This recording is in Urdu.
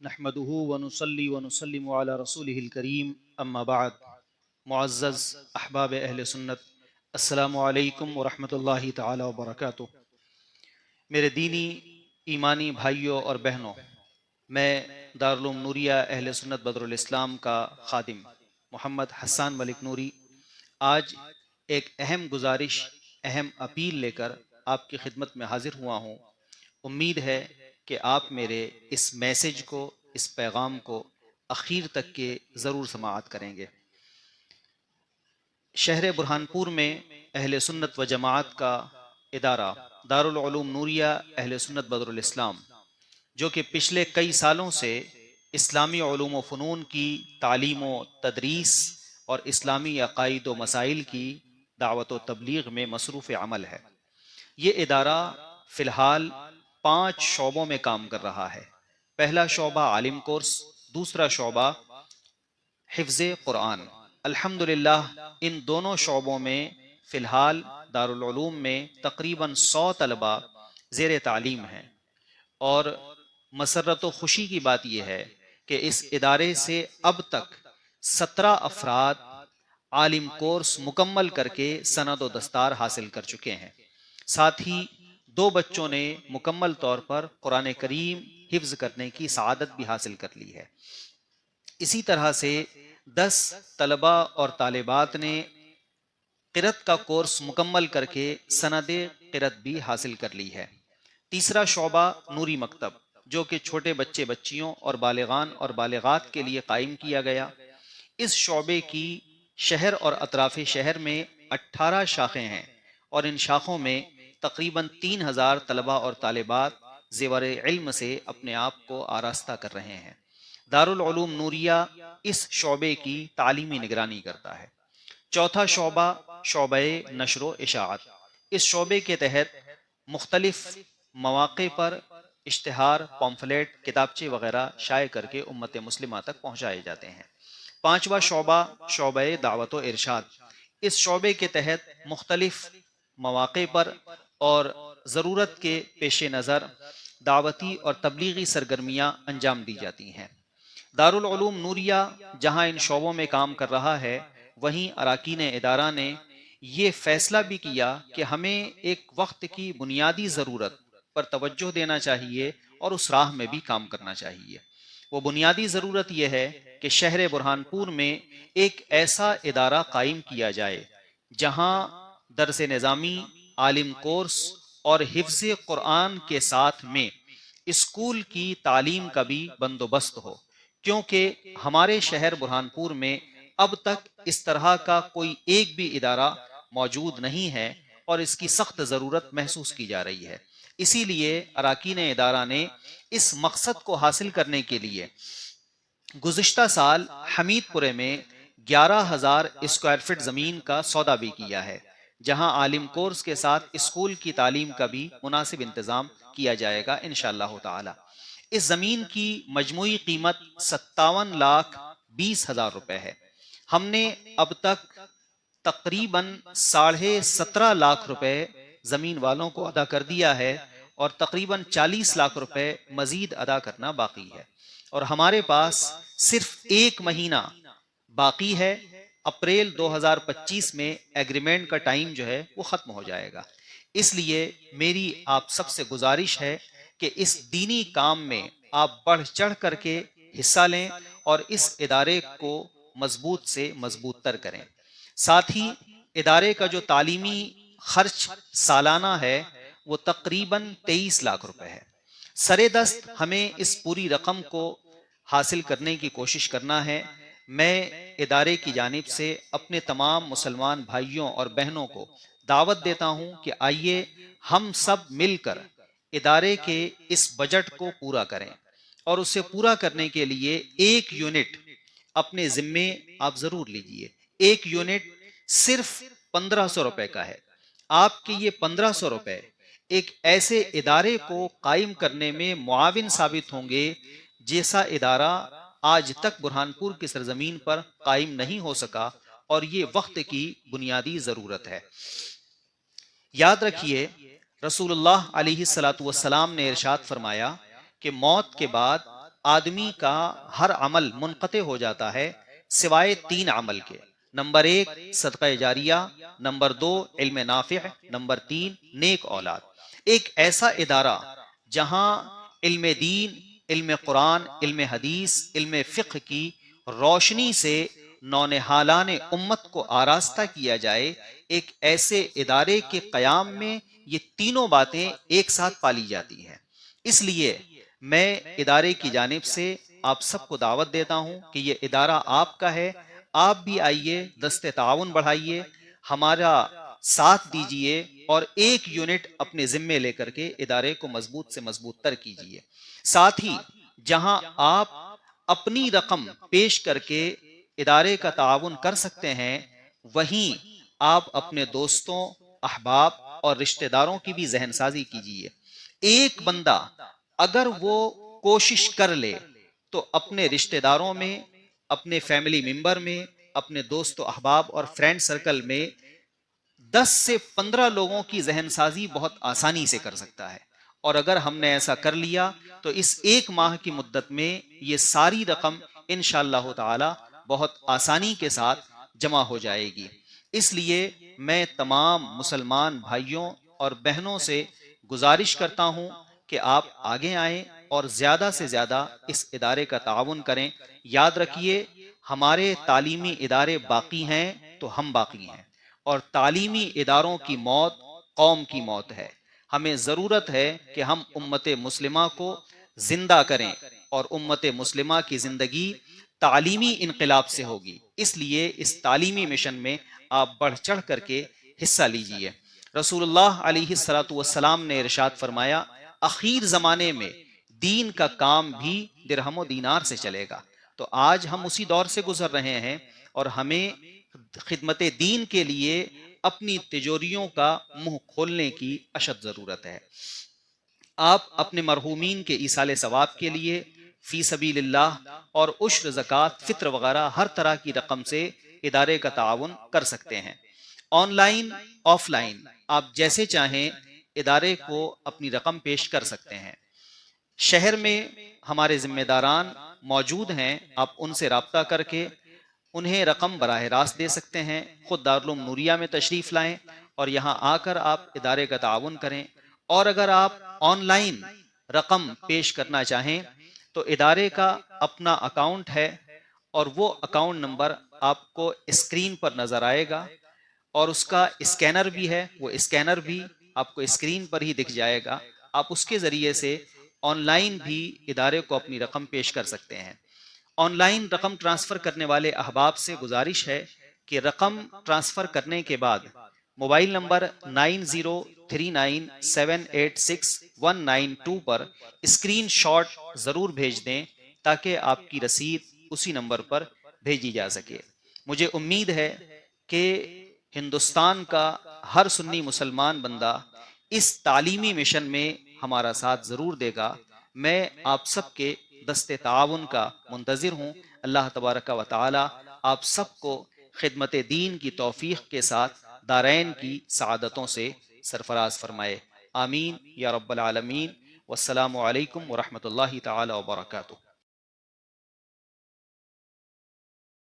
نحمده ونصلي ونسلم على رسوله الكريم اما بعد. معزز احباب اہل سنت، السلام علیکم ورحمۃ اللہ تعالی وبرکاتہ. میرے دینی ایمانی بھائیوں اور بہنوں، میں دارالعلوم نوریہ اہل سنت بدر الاسلام کا خادم محمد حسان ملک نوری آج ایک اہم گزارش، اہم اپیل لے کر آپ کی خدمت میں حاضر ہوا ہوں. امید ہے کہ آپ میرے اس میسج کو، اس پیغام کو اخیر تک کے ضرور سماعت کریں گے. شہر برہانپور میں اہل سنت و جماعت کا ادارہ دارالعلوم نوریہ اہل سنت بدر الاسلام، جو کہ پچھلے کئی سالوں سے اسلامی علوم و فنون کی تعلیم و تدریس اور اسلامی عقائد و مسائل کی دعوت و تبلیغ میں مصروف عمل ہے. یہ ادارہ فی الحال 5 شعبوں میں کام کر رہا ہے. پہلا شعبہ عالم کورس، دوسرا شعبہ حفظ قرآن. الحمدللہ ان دونوں شعبوں میں فی الحال دارالعلوم میں تقریباً 100 طلبہ زیر تعلیم ہیں، اور مسرت و خوشی کی بات یہ ہے کہ اس ادارے سے اب تک 17 افراد عالم کورس مکمل کر کے سند و دستار حاصل کر چکے ہیں. ساتھ ہی 2 بچوں نے مکمل طور پر قرآن کریم حفظ کرنے کی سعادت بھی حاصل کر لی ہے. اسی طرح سے 10 طلبہ اور طالبات نے قرأت کا کورس مکمل کر کے سند قرأت بھی حاصل کر لی ہے. تیسرا شعبہ نوری مکتب، جو کہ چھوٹے بچے بچیوں اور بالغان اور بالغات کے لیے قائم کیا گیا. اس شعبے کی شہر اور اطراف شہر میں 18 شاخیں ہیں، اور ان شاخوں میں تقریباً 3000 طلبہ اور طالبات زیور علم سے اپنے آپ کو آراستہ کر رہے ہیں. دارالعلوم نوریہ اس شعبے کی تعلیمی نگرانی کرتا ہے. چوتھا شعبہ شعبہ نشر و اشاعت. اس شعبے کے تحت مختلف مواقع پر اشتہار، پمفلیٹ، کتابچے وغیرہ شائع کر کے امت مسلمہ تک پہنچائے جاتے ہیں. پانچواں شعبہ شعبہ دعوت و ارشاد. اس شعبے کے تحت مختلف مواقع پر اور ضرورت کے پیش نظر دعوتی اور تبلیغی سرگرمیاں انجام دی جاتی ہیں. دارالعلوم نوریہ جہاں ان شعبوں میں کام کر رہا ہے، وہیں اراکین ادارہ نے یہ فیصلہ بھی کیا کہ ہمیں ایک وقت کی بنیادی ضرورت پر توجہ دینا چاہیے اور اس راہ میں بھی کام کرنا چاہیے. وہ بنیادی ضرورت یہ ہے کہ شہر برہانپور میں ایک ایسا ادارہ قائم کیا جائے جہاں درس نظامی، عالم کورس اور حفظ قرآن کے ساتھ میں اسکول کی تعلیم کا بھی بندوبست ہو، کیونکہ ہمارے شہر برہانپور میں اب تک اس طرح کا کوئی ایک بھی ادارہ موجود نہیں ہے، اور اس کی سخت ضرورت محسوس کی جا رہی ہے. اسی لیے اراکین ادارہ نے اس مقصد کو حاصل کرنے کے لیے گزشتہ سال حمید پورے میں 11,000 اسکوائر فٹ زمین کا سودا بھی کیا ہے، جہاں عالم کورس کے ساتھ اسکول کی تعلیم کا بھی مناسب انتظام کیا جائے گا انشاءاللہ تعالی. اس زمین کی مجموعی قیمت 57,20,000 روپے ہے. ہم نے اب تک تقریباً 17.5 لاکھ روپے زمین والوں کو ادا کر دیا ہے، اور تقریباً 40 لاکھ روپے مزید ادا کرنا باقی ہے، اور ہمارے پاس صرف 1 مہینہ باقی ہے. اپریل 2025 میں ایگریمنٹ کا ٹائم جو ہے وہ ختم ہو جائے گا. اس لیے میری آپ سب سے گزارش ہے کہ اس دینی کام میں آپ بڑھ چڑھ کر کے حصہ لیں اور اس ادارے کو مضبوط سے مضبوط تر کریں. ساتھ ہی ادارے کا جو تعلیمی خرچ سالانہ ہے وہ تقریباً 23 لاکھ روپے ہے. سرے دست ہمیں اس پوری رقم کو حاصل کرنے کی کوشش کرنا ہے. میں ادارے کی جانب سے اپنے تمام مسلمان بھائیوں اور بہنوں کو دعوت دیتا ہوں کہ آئیے ہم سب مل کر ادارے کے اس بجٹ کو پورا کریں، اور اسے پورا کرنے کے لیے 1 یونٹ اپنے ذمے آپ ضرور لیجئے. 1 یونٹ صرف 1500 روپے کا ہے. آپ کے یہ 1500 روپے ایک ایسے ادارے کو قائم کرنے میں معاون ثابت ہوں گے جیسا ادارہ آج تک برہانپور کی سرزمین پر قائم نہیں ہو سکا، اور یہ وقت کی بنیادی ضرورت ہے. یاد رکھیے، رسول اللہ علیہ الصلوۃ والسلام نے ارشاد فرمایا کہ موت کے بعد آدمی کا ہر عمل منقطع ہو جاتا ہے سوائے 3 عمل کے. نمبر 1 صدقہ جاریہ، نمبر 2 علم نافع، نمبر 3 نیک اولاد. ایک ایسا ادارہ جہاں علم دین، علم قرآن، علم حدیث، علم فقہ کی روشنی سے نونہالان امت کو آراستہ کیا جائے، ایک ایسے ادارے کے قیام میں یہ تینوں باتیں ایک ساتھ پالی جاتی ہیں. اس لیے میں ادارے کی جانب سے آپ سب کو دعوت دیتا ہوں کہ یہ ادارہ آپ کا ہے، آپ بھی آئیے، دست تعاون بڑھائیے، ہمارا ساتھ دیجئے اور ایک یونٹ اپنے ذمے لے کر کے ادارے کو مضبوط سے مضبوط تر کیجئے. ساتھ ہی جہاں آپ اپنی رقم پیش کر کے ادارے کا تعاون کر سکتے ہیں، وہیں آپ اپنے دوستوں، احباب اور رشتہ داروں کی بھی ذہن سازی کیجئے. ایک بندہ اگر وہ کوشش کر لے تو اپنے رشتہ داروں میں، اپنے فیملی ممبر میں، اپنے دوست و احباب اور فرینڈ سرکل میں 10 سے 15 لوگوں کی ذہن سازی بہت آسانی سے کر سکتا ہے. اور اگر ہم نے ایسا کر لیا تو اس ایک ماہ کی مدت میں یہ ساری رقم انشاءاللہ تعالی بہت آسانی کے ساتھ جمع ہو جائے گی. اس لیے میں تمام مسلمان بھائیوں اور بہنوں سے گزارش کرتا ہوں کہ آپ آگے آئیں اور زیادہ سے زیادہ اس ادارے کا تعاون کریں. یاد رکھیے، ہمارے تعلیمی ادارے باقی ہیں تو ہم باقی ہیں، اور تعلیمی اداروں کی موت قوم کی موت ہے. ہمیں ضرورت ہے کہ ہم امت مسلمہ کو زندہ کریں، اور امت مسلمہ کی زندگی تعلیمی انقلاب سے ہوگی. اس لیے اس تعلیمی مشن میں آپ بڑھ چڑھ کر کے حصہ لیجئے. رسول اللہ علیہ الصلوۃ والسلام نے ارشاد فرمایا، اخیر زمانے میں دین کا کام بھی درہم و دینار سے چلے گا. تو آج ہم اسی دور سے گزر رہے ہیں، اور ہمیں خدمت دین کے لیے اپنی تجوریوں کا منہ کھولنے کی اشد ضرورت ہے. آپ اپنے مرحومین کے ایصال ثواب کے لیے فی سبیل اللہ اور عشر، زکوٰۃ، فطر وغیرہ ہر طرح کی رقم سے ادارے کا تعاون کر سکتے ہیں. آن لائن، آف لائن، آپ جیسے چاہیں ادارے کو اپنی رقم پیش کر سکتے ہیں. شہر میں ہمارے ذمہ داران موجود ہیں، آپ ان سے رابطہ کر کے انہیں رقم براہ راست دے سکتے ہیں. خود دارالعلوم نوریہ میں تشریف لائیں اور یہاں آ کر آپ ادارے کا تعاون کریں. اور اگر آپ آن لائن رقم پیش کرنا چاہیں تو ادارے کا اپنا اکاؤنٹ ہے، اور وہ اکاؤنٹ نمبر آپ کو اسکرین پر نظر آئے گا، اور اس کا اسکینر بھی ہے، وہ اسکینر بھی آپ کو اسکرین پر ہی دکھ جائے گا. آپ اس کے ذریعے سے آن لائن بھی ادارے کو اپنی رقم پیش کر سکتے ہیں. آن لائن رقم ٹرانسفر کرنے والے احباب سے گزارش ہے کہ رقم ٹرانسفر کرنے کے بعد موبائل نمبر 9039786192 پر اسکرین شاٹ ضرور بھیج دیں تاکہ آپ کی رسید اسی نمبر پر بھیجی جا سکے. مجھے امید ہے کہ ہندوستان کا ہر سنی مسلمان بندہ اس تعلیمی مشن میں ہمارا ساتھ ضرور دے گا. میں آپ سب کے دست تعاون کا منتظر ہوں. اللہ تبارک و تعالی آپ سب کو خدمت دین کی توفیق کے ساتھ دارین کی سعادتوں سے سرفراز فرمائے. آمین یا رب العالمین. والسلام علیکم ورحمۃ اللہ تعالی وبرکاتہ.